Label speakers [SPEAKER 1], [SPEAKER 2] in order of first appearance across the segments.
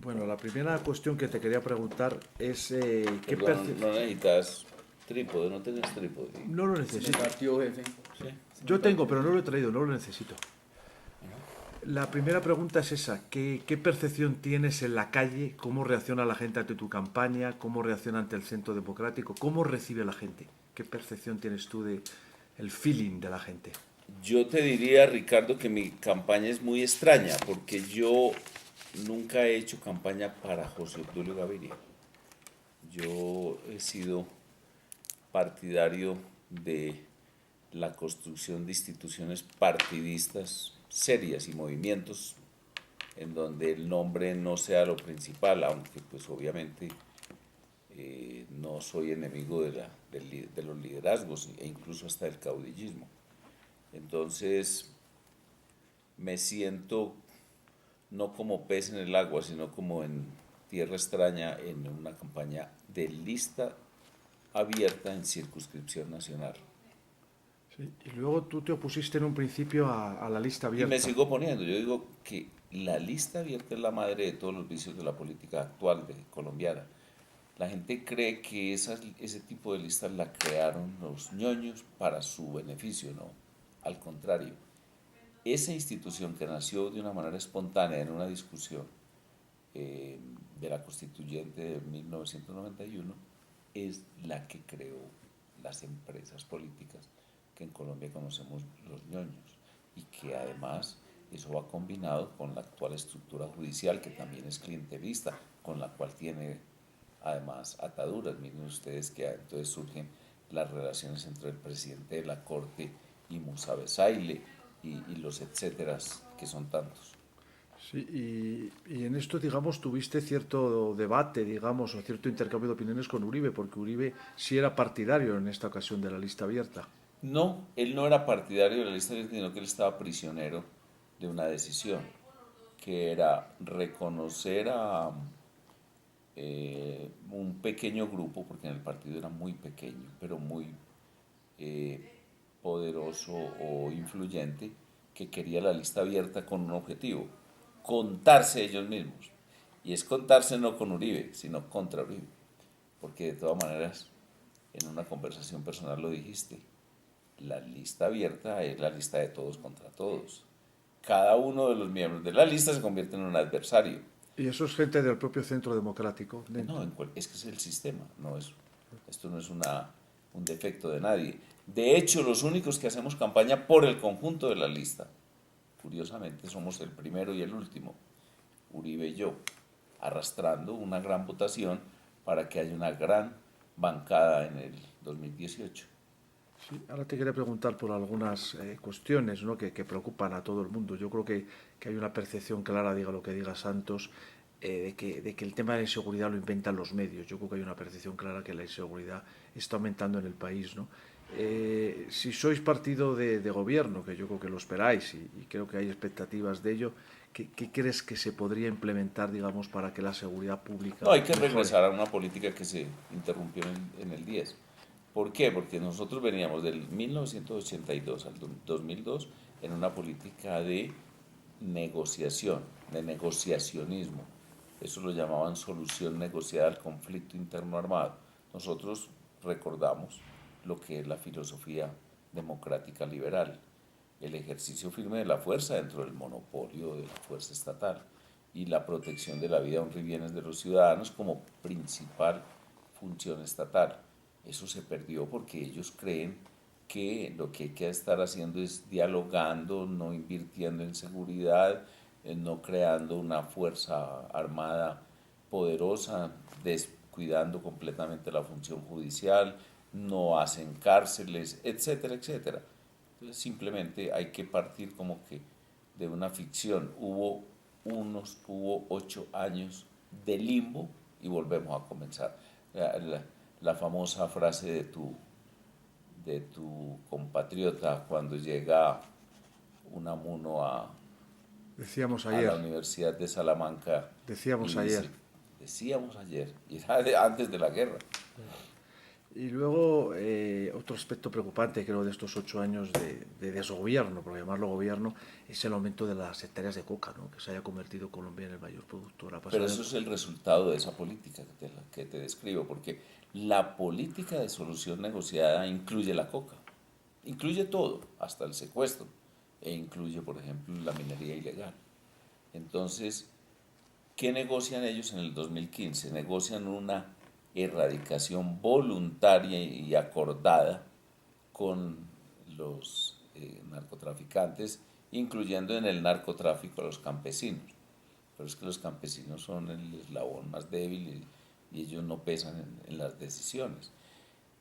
[SPEAKER 1] Bueno, la primera cuestión que te quería preguntar es ¿qué
[SPEAKER 2] Perdón, no necesitas trípode, no tienes trípode.
[SPEAKER 1] No lo
[SPEAKER 3] Se me
[SPEAKER 1] necesito.
[SPEAKER 3] partió, jefe.
[SPEAKER 2] Sí.
[SPEAKER 1] Yo tengo, pero no lo he traído, no lo necesito. La primera pregunta es esa, ¿qué percepción tienes en la calle? ¿Cómo reacciona la gente ante tu campaña? ¿Cómo reacciona ante el Centro Democrático? ¿Cómo recibe la gente? ¿Qué percepción tienes tú de el feeling de la gente?
[SPEAKER 2] Yo te diría, Ricardo, que mi campaña es muy extraña, porque yo nunca he hecho campaña para José Obdulio Gaviria. Yo he sido partidario de la construcción de instituciones partidistas serias y movimientos en donde el nombre no sea lo principal, aunque pues obviamente no soy enemigo de los liderazgos e incluso hasta del caudillismo. Entonces me siento no como pez en el agua, sino como en tierra extraña en una campaña de lista abierta en circunscripción nacional.
[SPEAKER 1] Sí, y luego tú te opusiste en un principio a la lista
[SPEAKER 2] Y me
[SPEAKER 1] abierta.
[SPEAKER 2] sigo poniendo, yo digo que la lista abierta es la madre de todos los vicios de la política actual colombiana. La gente cree que ese tipo de listas la crearon los ñoños para su beneficio, no. Al contrario, esa institución que nació de una manera espontánea en una discusión de la constituyente de 1991 es la que creó las empresas políticas que en Colombia conocemos los ñoños y que además eso va combinado con la actual estructura judicial que también es clientelista, con la cual tiene además ataduras. Miren ustedes que entonces surgen las relaciones entre el presidente de la Corte y Musa Besaile y los etcéteras que son tantos.
[SPEAKER 1] Sí, y en esto, digamos, tuviste cierto debate, digamos, o cierto intercambio de opiniones con Uribe, porque Uribe sí era partidario en esta ocasión de la lista abierta.
[SPEAKER 2] No, él no era partidario de la lista abierta, sino que él estaba prisionero de una decisión, que era reconocer a un pequeño grupo, porque en el partido era muy pequeño, pero muy eh, poderoso o influyente, que quería la lista abierta con un objetivo, contarse ellos mismos. Y es contarse no con Uribe, sino contra Uribe, porque de todas maneras, en una conversación personal lo dijiste, la lista abierta es la lista de todos contra todos. Cada uno de los miembros de la lista se convierte en un adversario.
[SPEAKER 1] Y eso es gente del propio Centro Democrático.
[SPEAKER 2] No, es que es el sistema, esto no es un defecto de nadie. De hecho, los únicos que hacemos campaña por el conjunto de la lista, curiosamente, somos el primero y el último, Uribe y yo, arrastrando una gran votación para que haya una gran bancada en el 2018.
[SPEAKER 1] Sí, ahora te quería preguntar por algunas cuestiones, ¿no? que preocupan a todo el mundo. Yo creo que hay una percepción clara, diga lo que diga Santos, de que el tema de la inseguridad lo inventan los medios. Yo creo que hay una percepción clara que la inseguridad está aumentando en el país, ¿no? Si sois partido de gobierno, que yo creo que lo esperáis y creo que hay expectativas de ello, ¿qué crees que se podría implementar, digamos, para que la seguridad pública
[SPEAKER 2] No, hay que
[SPEAKER 1] mejore?
[SPEAKER 2] regresar a una política que se interrumpió en el 10. ¿Por qué? Porque nosotros veníamos del 1982 al 2002 en una política de negociación, de negociacionismo. Eso lo llamaban solución negociada al conflicto interno armado. Nosotros recordamos lo que es la filosofía democrática liberal, el ejercicio firme de la fuerza dentro del monopolio de la fuerza estatal y la protección de la vida, honra y bienes de los ciudadanos como principal función estatal. Eso se perdió porque ellos creen que lo que hay que estar haciendo es dialogando, no invirtiendo en seguridad, no creando una fuerza armada poderosa, descuidando completamente la función judicial, no hacen cárceles, etcétera, etcétera. Entonces simplemente hay que partir como que de una ficción. Hubo 8 años de limbo y volvemos a comenzar. La famosa frase de tu compatriota cuando llega un amuno
[SPEAKER 1] Decíamos
[SPEAKER 2] a la
[SPEAKER 1] ayer,
[SPEAKER 2] Universidad de Salamanca y
[SPEAKER 1] decíamos ayer.
[SPEAKER 2] dice, decíamos ayer, y era antes de la guerra.
[SPEAKER 1] Y luego, otro aspecto preocupante, creo, de estos 8 años de desgobierno, por llamarlo gobierno, es el aumento de las hectáreas de coca, ¿no? Que se haya convertido Colombia en el mayor productor. Ha
[SPEAKER 2] Pero
[SPEAKER 1] pasado
[SPEAKER 2] eso es el resultado de esa política que te describo, porque la política de solución negociada incluye la coca, incluye todo, hasta el secuestro, e incluye, por ejemplo, la minería ilegal. Entonces, ¿qué negocian ellos en el 2015? Negocian una erradicación voluntaria y acordada con los narcotraficantes, incluyendo en el narcotráfico a los campesinos. Pero es que los campesinos son el eslabón más débil y ellos no pesan en las decisiones.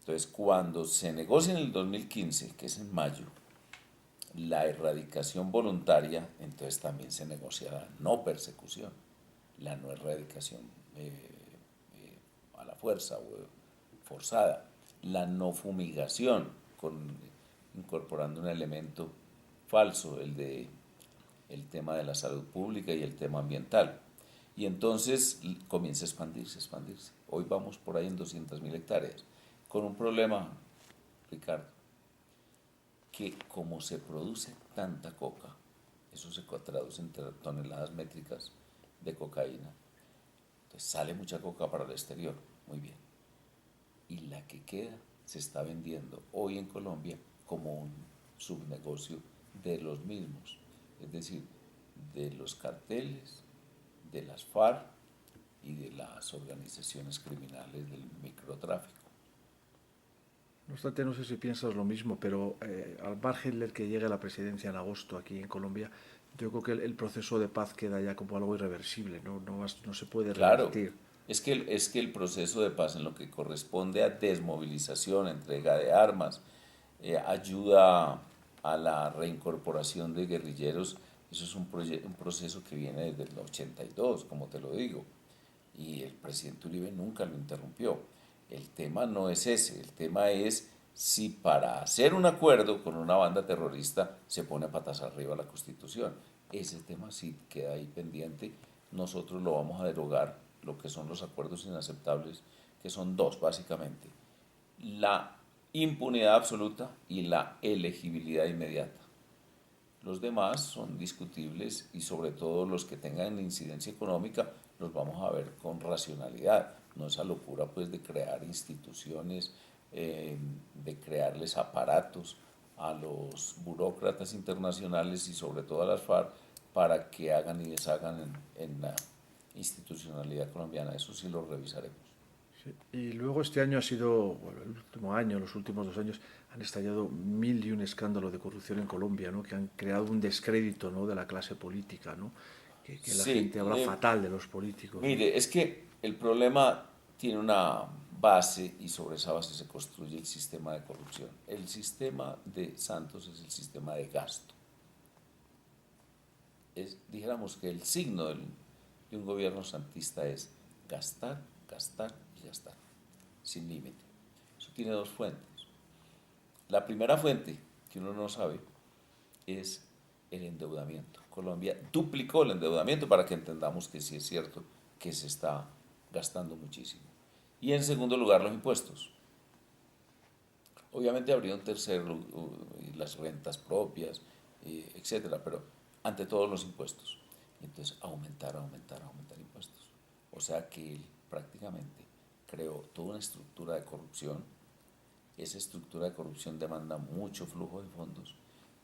[SPEAKER 2] Entonces, cuando se negocia en el 2015, que es en mayo, la erradicación voluntaria, entonces también se negocia la no persecución, la no erradicación a la fuerza o forzada, la no fumigación, incorporando un elemento falso, el tema de la salud pública y el tema ambiental. Y entonces comienza a expandirse, expandirse. Hoy vamos por ahí en 200.000 hectáreas, con un problema, Ricardo, que como se produce tanta coca, eso se traduce en toneladas métricas de cocaína, entonces sale mucha coca para el exterior, muy bien. Y la que queda se está vendiendo hoy en Colombia como un subnegocio de los mismos, es decir, de los carteles, de las FARC y de las organizaciones criminales del microtráfico.
[SPEAKER 1] No obstante, no sé si piensas lo mismo, pero al margen del que llegue a la presidencia en agosto aquí en Colombia, yo creo que el proceso de paz queda ya como algo irreversible, ¿no? No se puede
[SPEAKER 2] Claro,
[SPEAKER 1] revertir.
[SPEAKER 2] es que el proceso de paz en lo que corresponde a desmovilización, entrega de armas, ayuda a la reincorporación de guerrilleros, eso es un proceso que viene desde el 82, como te lo digo, y el presidente Uribe nunca lo interrumpió. El tema no es ese, el tema es si para hacer un acuerdo con una banda terrorista se pone a patas arriba la Constitución. Ese tema sí queda ahí pendiente. Nosotros lo vamos a derogar, lo que son los acuerdos inaceptables, que son dos básicamente. La impunidad absoluta y la elegibilidad inmediata. Los demás son discutibles y sobre todo los que tengan incidencia económica los vamos a ver con racionalidad, no esa locura pues de crear instituciones, de crearles aparatos a los burócratas internacionales y sobre todo a las FARC para que hagan y deshagan en la institucionalidad colombiana. Eso sí lo revisaremos.
[SPEAKER 1] Sí. Y luego este año ha sido, bueno, el último año, los últimos 2 años, han estallado mil y un escándalos de corrupción en Colombia, ¿no? Que han creado un descrédito, ¿no? De la clase política, ¿no? Que la
[SPEAKER 2] Sí,
[SPEAKER 1] gente habla fatal de los políticos, ¿no?
[SPEAKER 2] mire, es que el problema tiene una base y sobre esa base se construye el sistema de corrupción. El sistema de Santos es el sistema de gasto. Dijéramos que el signo de un gobierno santista es gastar, gastar y gastar, sin límite. Eso tiene dos fuentes. La primera fuente, que uno no sabe, es el endeudamiento. Colombia duplicó el endeudamiento para que entendamos que sí es cierto que se está gastando muchísimo. Y en segundo lugar, los impuestos. Obviamente habría un tercero, las rentas propias, etcétera, pero ante todo los impuestos. Y entonces aumentar, aumentar, aumentar impuestos. O sea que él prácticamente creó toda una estructura de corrupción. Esa estructura de corrupción demanda mucho flujo de fondos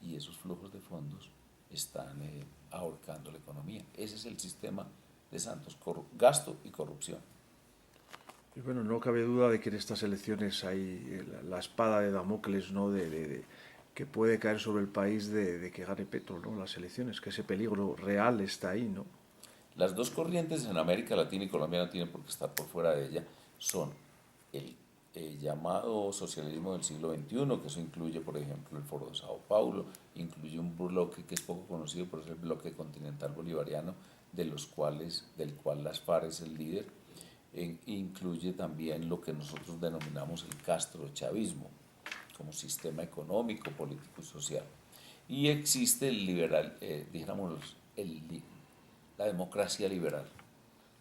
[SPEAKER 2] y esos flujos de fondos están ahorcando la economía. Ese es el sistema de Santos, gasto y corrupción.
[SPEAKER 1] Y bueno, no cabe duda de que en estas elecciones hay la espada de Damocles, ¿no? Que puede caer sobre el país de que gane Petro, ¿no? Las elecciones, que ese peligro real está ahí, ¿no?
[SPEAKER 2] Las dos corrientes en América Latina y Colombia no tienen por qué estar por fuera de ella, son el llamado socialismo del siglo XXI, que eso incluye, por ejemplo, el Foro de Sao Paulo, incluye un bloque que es poco conocido, pero es el bloque continental bolivariano, del cual las FARC es el líder, incluye también lo que nosotros denominamos el castrochavismo, como sistema económico, político y social. Y existe el liberal, digamos, la democracia liberal,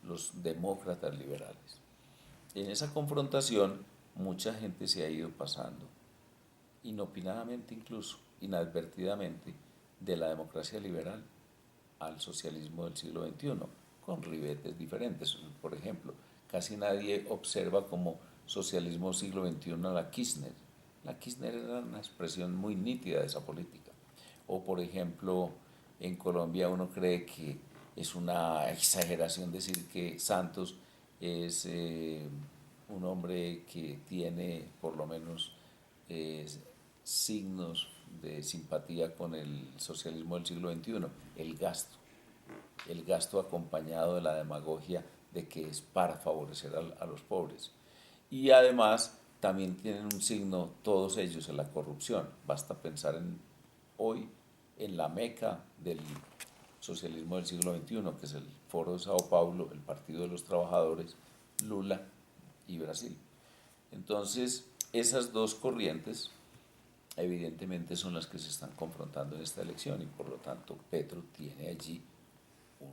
[SPEAKER 2] los demócratas liberales. En esa confrontación mucha gente se ha ido pasando, inopinadamente incluso, inadvertidamente, de la democracia liberal al socialismo del siglo XXI, con ribetes diferentes. Por ejemplo, casi nadie observa como socialismo siglo XXI a la Kirchner. La Kirchner era una expresión muy nítida de esa política. O, por ejemplo, en Colombia uno cree que es una exageración decir que Santos es un hombre que tiene por lo menos eh, signos de simpatía con el socialismo del siglo XXI, el gasto acompañado de la demagogia de que es para favorecer a los pobres. Y además también tienen un signo, todos ellos, en la corrupción. Basta pensar hoy en la meca del socialismo del siglo XXI, que es el Foro de Sao Paulo, el Partido de los Trabajadores, Lula y Brasil. Entonces, esas dos corrientes evidentemente son las que se están confrontando en esta elección y por lo tanto Petro tiene allí un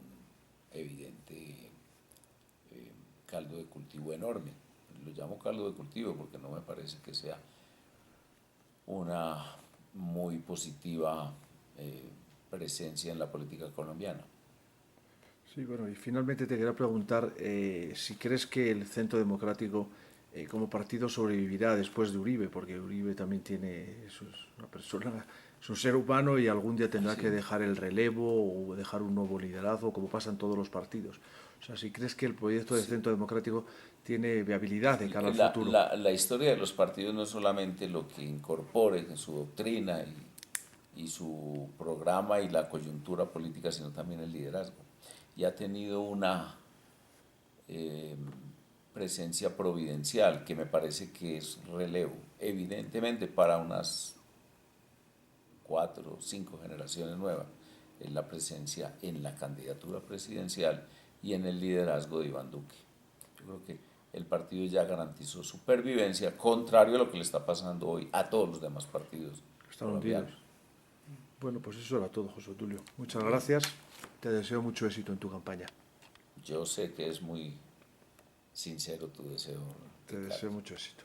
[SPEAKER 2] evidente caldo de cultivo enorme. Lo llamo caldo de cultivo porque no me parece que sea una muy positiva presencia en la política colombiana.
[SPEAKER 1] Sí, bueno, y finalmente te quería preguntar si crees que el Centro Democrático como partido sobrevivirá después de Uribe, porque Uribe también tiene, es una persona, es un ser humano y algún día tendrá que
[SPEAKER 2] Sí.
[SPEAKER 1] dejar el relevo o dejar un nuevo liderazgo, como pasa en todos los partidos. O sea, si crees que el proyecto del
[SPEAKER 2] Sí.
[SPEAKER 1] Centro Democrático tiene viabilidad de cara al
[SPEAKER 2] La,
[SPEAKER 1] futuro.
[SPEAKER 2] la historia de los partidos no es solamente lo que incorpore en su doctrina y su programa y la coyuntura política, sino también el liderazgo. Y ha tenido una eh, presencia providencial que me parece que es relevo, evidentemente para unas 4 o 5 generaciones nuevas, es la presencia en la candidatura presidencial y en el liderazgo de Iván Duque. Yo creo que el partido ya garantizó supervivencia, contrario a lo que le está pasando hoy a todos los demás partidos
[SPEAKER 1] Están hundidos.
[SPEAKER 2] colombianos.
[SPEAKER 1] Bueno, pues eso era todo, José Tulio. Muchas
[SPEAKER 2] Bien,
[SPEAKER 1] gracias. Te deseo mucho éxito en tu campaña.
[SPEAKER 2] yo sé que es muy sincero tu deseo,
[SPEAKER 1] Te deseo
[SPEAKER 2] Ricardo.
[SPEAKER 1] mucho éxito.